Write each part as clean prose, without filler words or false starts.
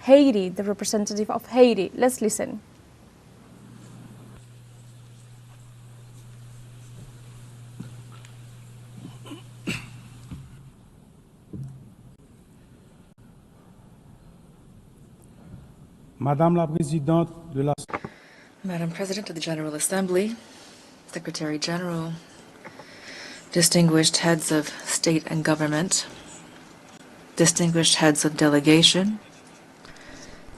Haiti, the representative of Haiti. Let's listen. Madame la Présidente de la Madam President of the General Assembly, Secretary General, distinguished heads of state and government, distinguished heads of delegation,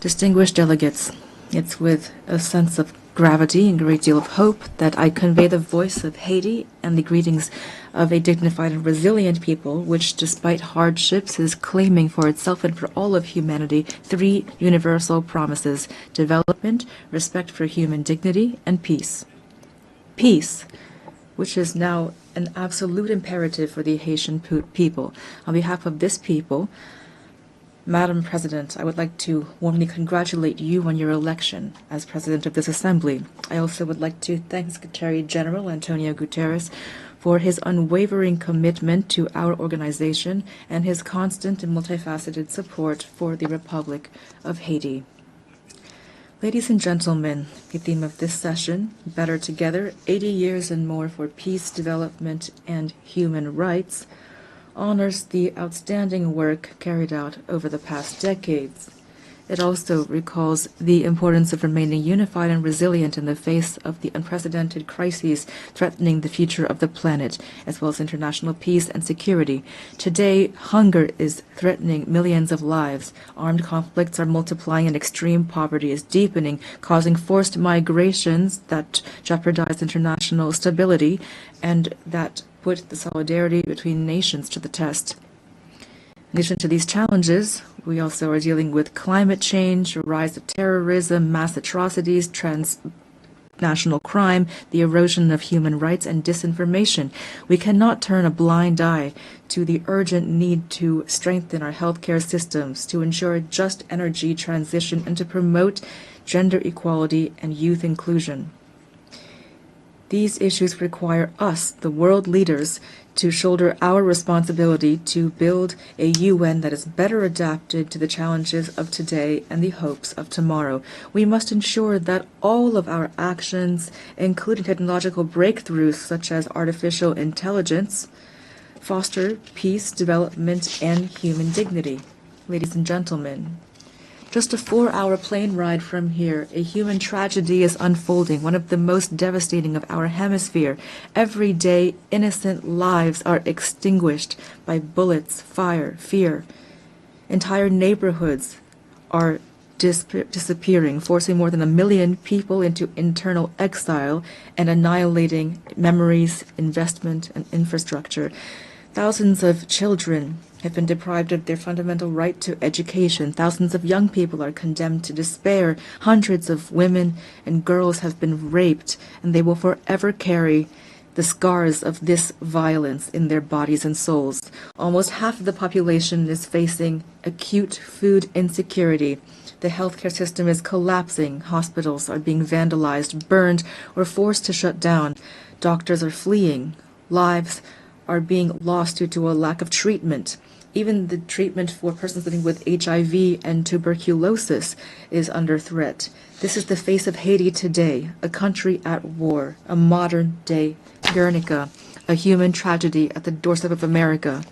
distinguished delegates, it's with a sense of gravity and a great deal of hope that I convey the voice of Haiti and the greetings of a dignified and resilient people, which, despite hardships, is claiming for itself and for all of humanity three universal promises: development, respect for human dignity, and peace. Peace, which is now an absolute imperative for the Haitian people. On behalf of this people, Madam President, I would like to warmly congratulate you on your election as President of this Assembly. I also would like to thank Secretary General Antonio Guterres for his unwavering commitment to our organization and his constant and multifaceted support for the Republic of Haiti. Ladies and gentlemen, the theme of this session, Better Together, 80 Years and More for Peace, Development, and Human Rights, honors the outstanding work carried out over the past decades. It also recalls the importance of remaining unified and resilient in the face of the unprecedented crises threatening the future of the planet, as well as international peace and security. Today, hunger is threatening millions of lives. Armed conflicts are multiplying and extreme poverty is deepening, causing forced migrations that jeopardize international stability and that put the solidarity between nations to the test. In addition to these challenges, we also are dealing with climate change, a rise of terrorism, mass atrocities, transnational crime, the erosion of human rights, and disinformation. We cannot turn a blind eye to the urgent need to strengthen our healthcare systems, to ensure a just energy transition, and to promote gender equality and youth inclusion. These issues require us, the world leaders, to shoulder our responsibility to build a UN that is better adapted to the challenges of today and the hopes of tomorrow. We must ensure that all of our actions, including technological breakthroughs such as artificial intelligence, foster peace, development, and human dignity. Ladies and gentlemen, just a 4-hour plane ride from here, a human tragedy is unfolding, one of the most devastating of our hemisphere. Every day, innocent lives are extinguished by bullets, fire, fear. Entire neighborhoods are disappearing, forcing more than 1 million people into internal exile and annihilating memories, investment, and infrastructure. Thousands of children have been deprived of their fundamental right to education. Thousands of young people are condemned to despair. Hundreds of women and girls have been raped, and they will forever carry the scars of this violence in their bodies and souls. Almost half of the population is facing acute food insecurity. The healthcare system is collapsing. Hospitals are being vandalized, burned, or forced to shut down. Doctors are fleeing. Lives are being lost due to a lack of treatment. Even the treatment for persons living with HIV and tuberculosis is under threat. This is the face of Haiti today, a country at war, a modern-day Guernica, a human tragedy at the doorstep of America,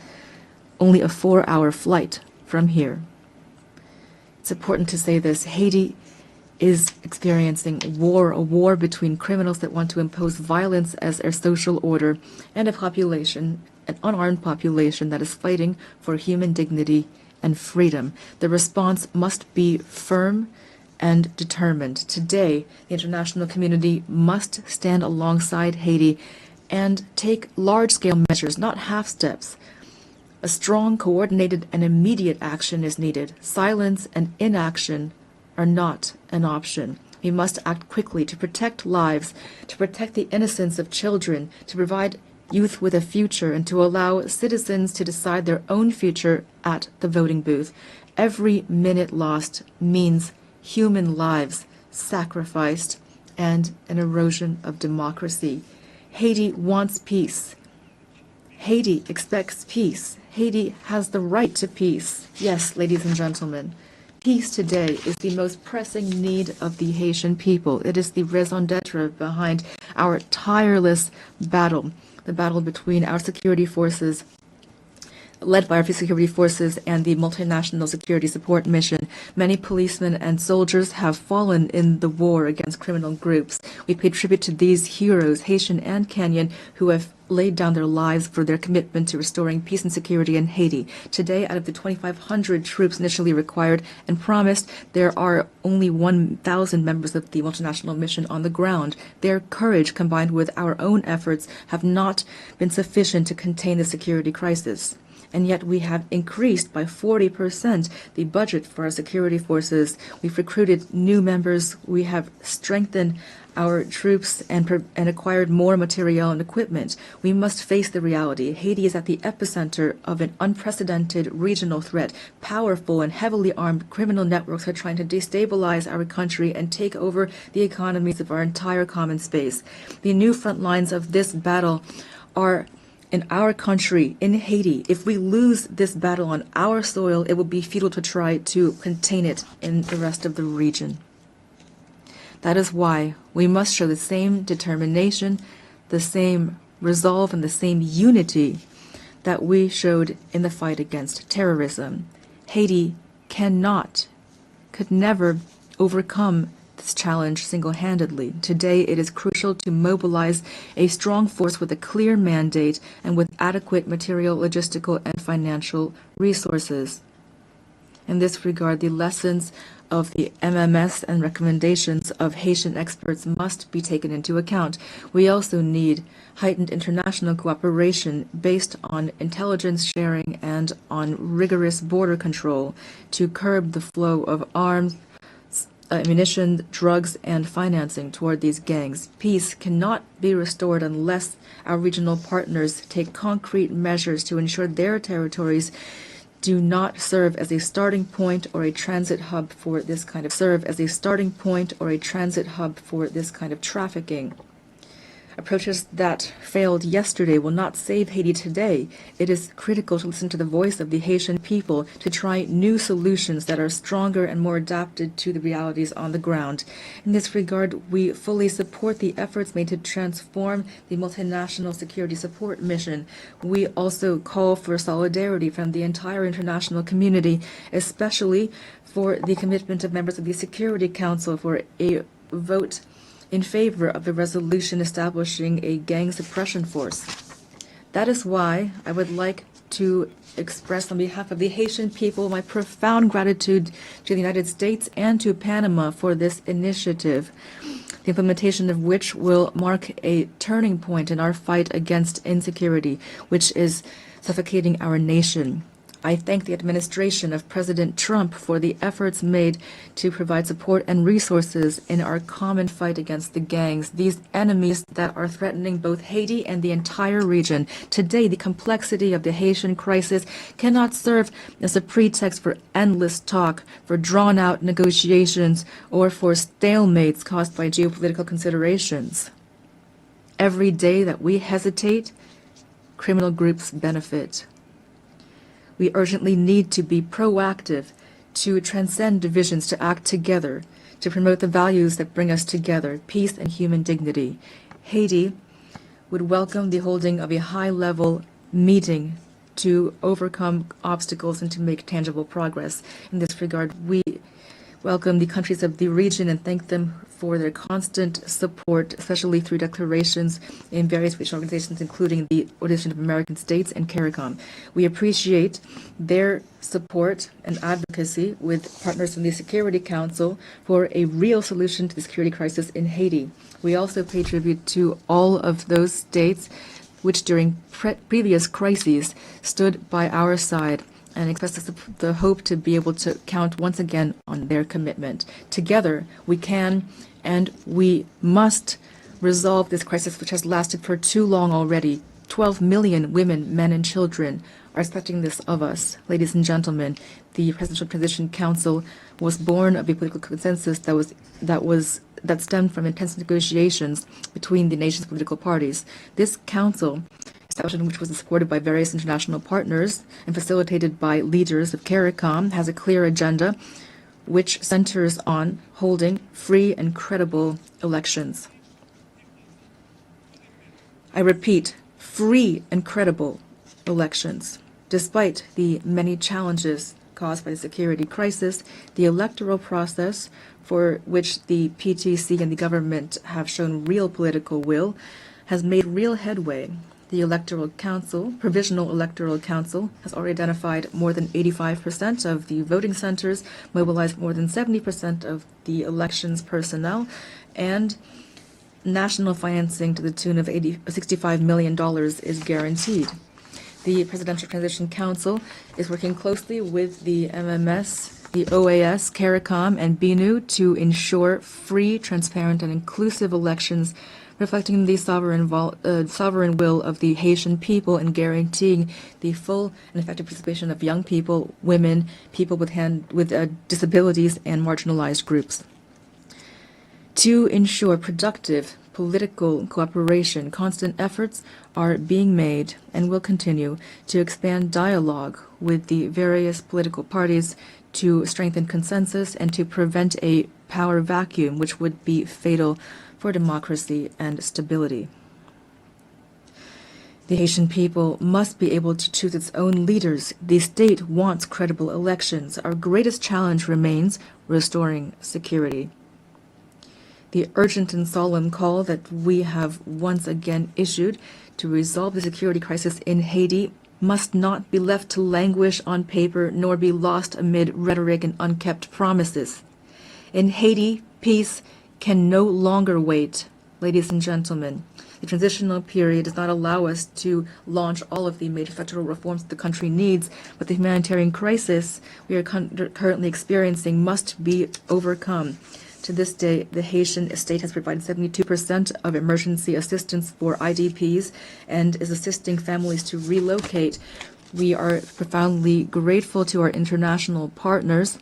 only a 4-hour flight from here. It's important to say this. Haiti is experiencing war, a war between criminals that want to impose violence as their social order and a population, an unarmed population that is fighting for human dignity and freedom. The response must be firm and determined. Today, the international community must stand alongside Haiti and take large-scale measures, not half steps. A strong, coordinated, and immediate action is needed. Silence and inaction are not an option. We must act quickly to protect lives, to protect the innocence of children, to provide youth with a future, and to allow citizens to decide their own future at the voting booth. Every minute lost means human lives sacrificed and an erosion of democracy. Haiti wants peace. Haiti expects peace. Haiti has the right to peace. Yes, ladies and gentlemen, Peace today is the most pressing need of the Haitian people. It is the raison d'etre behind our tireless battle, the battle between our security forces, led by our security forces and the multinational security support mission. Many policemen and soldiers have fallen in the war against criminal groups. We pay tribute to these heroes, Haitian and Kenyan, who have laid down their lives for their commitment to restoring peace and security in Haiti. Today, out of the 2,500 troops initially required and promised, there are only 1,000 members of the multinational mission on the ground. Their courage, combined with our own efforts, have not been sufficient to contain the security crisis. And yet we have increased by 40% the budget for our security forces. We've recruited new members. We have strengthened our troops and acquired more material and equipment. We must face the reality. Haiti is at the epicenter of an unprecedented regional threat. Powerful and heavily armed criminal networks are trying to destabilize our country and take over the economies of our entire common space. The new front lines of this battle are in our country, in Haiti. If we lose this battle on our soil, it will be futile to try to contain it in the rest of the region. That is why we must show the same determination, the same resolve, and the same unity that we showed in the fight against terrorism. Haiti could never overcome this challenge single-handedly. Today, it is crucial to mobilize a strong force with a clear mandate and with adequate material, logistical, and financial resources. In this regard, the lessons of the MMS and recommendations of Haitian experts must be taken into account. We also need heightened international cooperation based on intelligence sharing and on rigorous border control to curb the flow of arms, ammunition, drugs, and financing toward these gangs. Peace cannot be restored unless our regional partners take concrete measures to ensure their territories do not serve as a starting point or a transit hub for this kind of trafficking. Approaches that failed yesterday will not save Haiti today. It is critical to listen to the voice of the Haitian people, to try new solutions that are stronger and more adapted to the realities on the ground. In this regard, we fully support the efforts made to transform the multinational security support mission. We also call for solidarity from the entire international community, especially for the commitment of members of the Security Council for a vote in favor of the resolution establishing a gang suppression force. That is why I would like to express on behalf of the Haitian people my profound gratitude to the United States and to Panama for this initiative, the implementation of which will mark a turning point in our fight against insecurity, which is suffocating our nation. I thank the administration of President Trump for the efforts made to provide support and resources in our common fight against the gangs, these enemies that are threatening both Haiti and the entire region. Today, the complexity of the Haitian crisis cannot serve as a pretext for endless talk, for drawn-out negotiations, or for stalemates caused by geopolitical considerations. Every day that we hesitate, criminal groups benefit. We urgently need to be proactive, to transcend divisions, to act together, to promote the values that bring us together, peace and human dignity. Haiti would welcome the holding of a high-level meeting to overcome obstacles and to make tangible progress. In this regard, we welcome the countries of the region and thank them for their constant support, especially through declarations in various regional organizations, including the Organization of American States and CARICOM. We appreciate their support and advocacy with partners from the Security Council for a real solution to the security crisis in Haiti. We also pay tribute to all of those states which during previous crises stood by our side and express the hope to be able to count once again on their commitment. Together, we can and we must resolve this crisis, which has lasted for too long already. 12 million women, men, and children are expecting this of us. Ladies and gentlemen, the Presidential Transition Council was born of a political consensus that stemmed from intense negotiations between the nation's political parties. This council, establishment which was supported by various international partners and facilitated by leaders of CARICOM, has a clear agenda which centers on holding free and credible elections. I repeat, free and credible elections. Despite the many challenges caused by the security crisis, the electoral process, for which the PTC and the government have shown real political will, has made real headway. The Electoral Council, Provisional Electoral Council, has already identified more than 85% of the voting centers, mobilized more than 70% of the elections personnel, and national financing to the tune of $65 million is guaranteed. The Presidential Transition Council is working closely with the MMS, the OAS, CARICOM, and BNU to ensure free, transparent, and inclusive elections reflecting the sovereign will of the Haitian people and guaranteeing the full and effective participation of young people, women, people with disabilities, and marginalized groups. To ensure productive political cooperation, constant efforts are being made and will continue to expand dialogue with the various political parties to strengthen consensus and to prevent a power vacuum which would be fatal for democracy and stability. The Haitian people must be able to choose its own leaders. The state wants credible elections. Our greatest challenge remains restoring security. The urgent and solemn call that we have once again issued to resolve the security crisis in Haiti must not be left to languish on paper nor be lost amid rhetoric and unkept promises. In Haiti, peace can no longer wait. Ladies and gentlemen, the transitional period does not allow us to launch all of the major structural reforms the country needs, but the humanitarian crisis we are currently experiencing must be overcome. To this day, the Haitian state has provided 72% of emergency assistance for IDPs and is assisting families to relocate. We are profoundly grateful to our international partners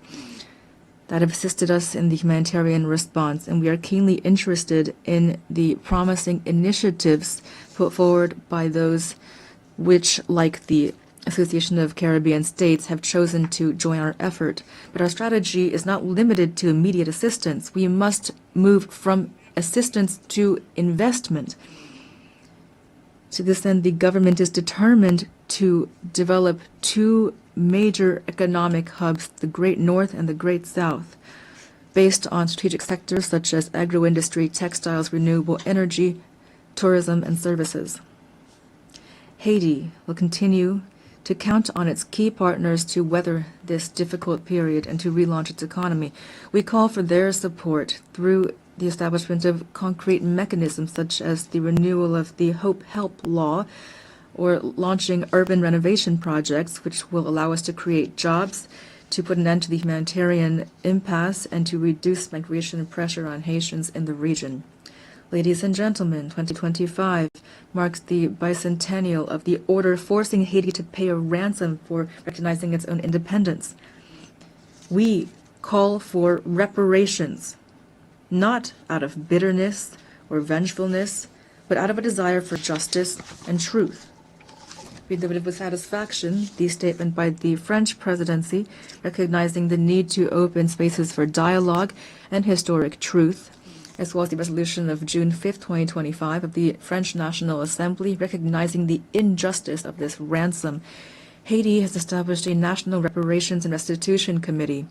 that have assisted us in the humanitarian response, and we are keenly interested in the promising initiatives put forward by those which, like the Association of Caribbean States, have chosen to join our effort. But our strategy is not limited to immediate assistance. We must move from assistance to investment. To this end, the government is determined to develop two major economic hubs, the Great North and the Great South, based on strategic sectors such as agro-industry, textiles, renewable energy, tourism, and services. Haiti will continue to count on its key partners to weather this difficult period and to relaunch its economy. We call for their support through the establishment of concrete mechanisms such as the renewal of the Hope Help Law or launching urban renovation projects which will allow us to create jobs, to put an end to the humanitarian impasse, and to reduce migration and pressure on Haitians in the region. Ladies and gentlemen, 2025 marks the bicentennial of the order forcing Haiti to pay a ransom for recognizing its own independence. We call for reparations, not out of bitterness or vengefulness, but out of a desire for justice and truth. We delivered with satisfaction the statement by the French presidency recognizing the need to open spaces for dialogue and historic truth, as well as the resolution of June 5, 2025 of the French National Assembly recognizing the injustice of this ransom. Haiti has established a National Reparations and Restitution Committee.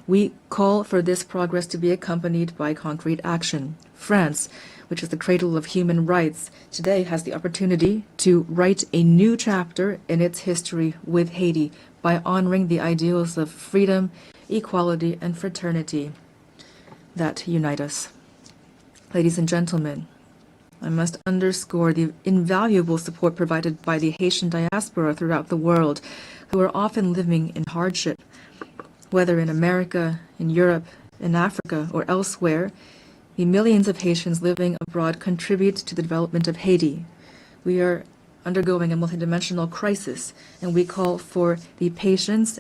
We call for this progress to be accompanied by concrete action. France, which is the cradle of human rights, today has the opportunity to write a new chapter in its history with Haiti by honoring the ideals of freedom, equality, and fraternity that unite us. Ladies and gentlemen, I must underscore the invaluable support provided by the Haitian diaspora throughout the world, who are often living in hardship. Whether in America, in Europe, in Africa, or elsewhere, the millions of Haitians living abroad contribute to the development of Haiti. We are undergoing a multidimensional crisis, and we call for patience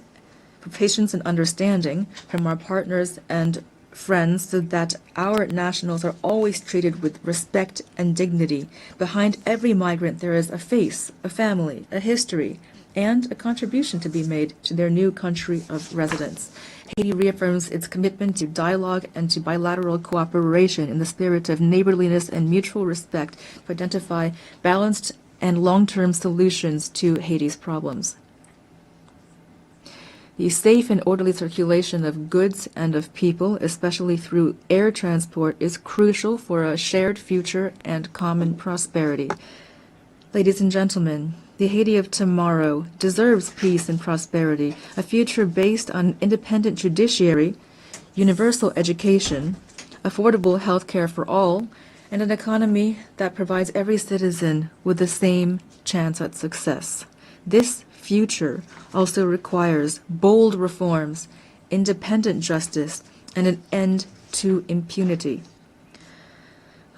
and understanding from our partners and friends so that our nationals are always treated with respect and dignity. Behind every migrant there is a face, a family, a history, and a contribution to be made to their new country of residence. Haiti reaffirms its commitment to dialogue and to bilateral cooperation in the spirit of neighborliness and mutual respect to identify balanced and long-term solutions to Haiti's problems. The safe and orderly circulation of goods and of people, especially through air transport, is crucial for a shared future and common prosperity. Ladies and gentlemen, the Haiti of tomorrow deserves peace and prosperity, a future based on independent judiciary, universal education, affordable health care for all, and an economy that provides every citizen with the same chance at success. This future also requires bold reforms, independent justice, and an end to impunity.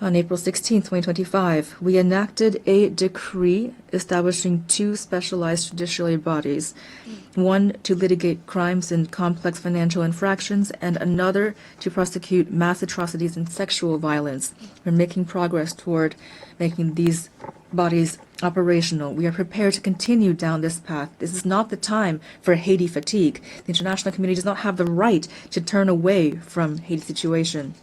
On April 16, 2025, we enacted a decree establishing two specialized judiciary bodies, one to litigate crimes and complex financial infractions, and another to prosecute mass atrocities and sexual violence. We're making progress toward making these bodies operational. We are prepared to continue down this path. This is not the time for Haiti fatigue. The international community does not have the right to turn away from Haiti's situation.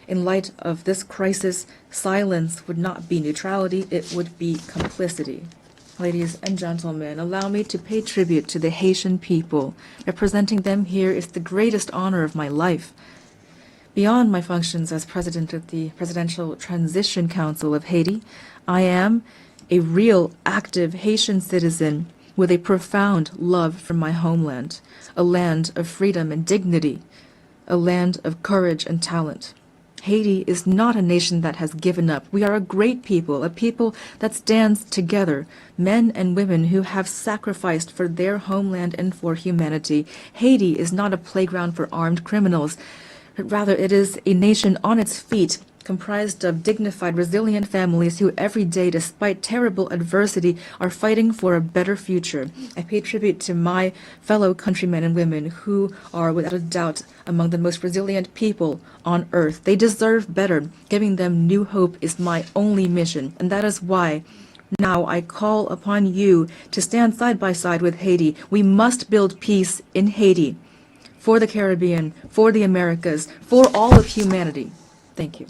In light of this crisis, silence would not be neutrality, it would be complicity. Ladies and gentlemen, allow me to pay tribute to the Haitian people. Representing them here is the greatest honor of my life. Beyond my functions as president of the Presidential Transition Council of Haiti, I am a real, active Haitian citizen with a profound love for my homeland, a land of freedom and dignity, a land of courage and talent. Haiti is not a nation that has given up. We are a great people, a people that stands together, men and women who have sacrificed for their homeland and for humanity. Haiti is not a playground for armed criminals, but rather it is a nation on its feet, comprised of dignified, resilient families who every day, despite terrible adversity, are fighting for a better future. I pay tribute to my fellow countrymen and women who are, without a doubt, among the most resilient people on earth. They deserve better. Giving them new hope is my only mission, and that is why now I call upon you to stand side by side with Haiti. We must build peace in Haiti, for the Caribbean, for the Americas, for all of humanity. Thank you.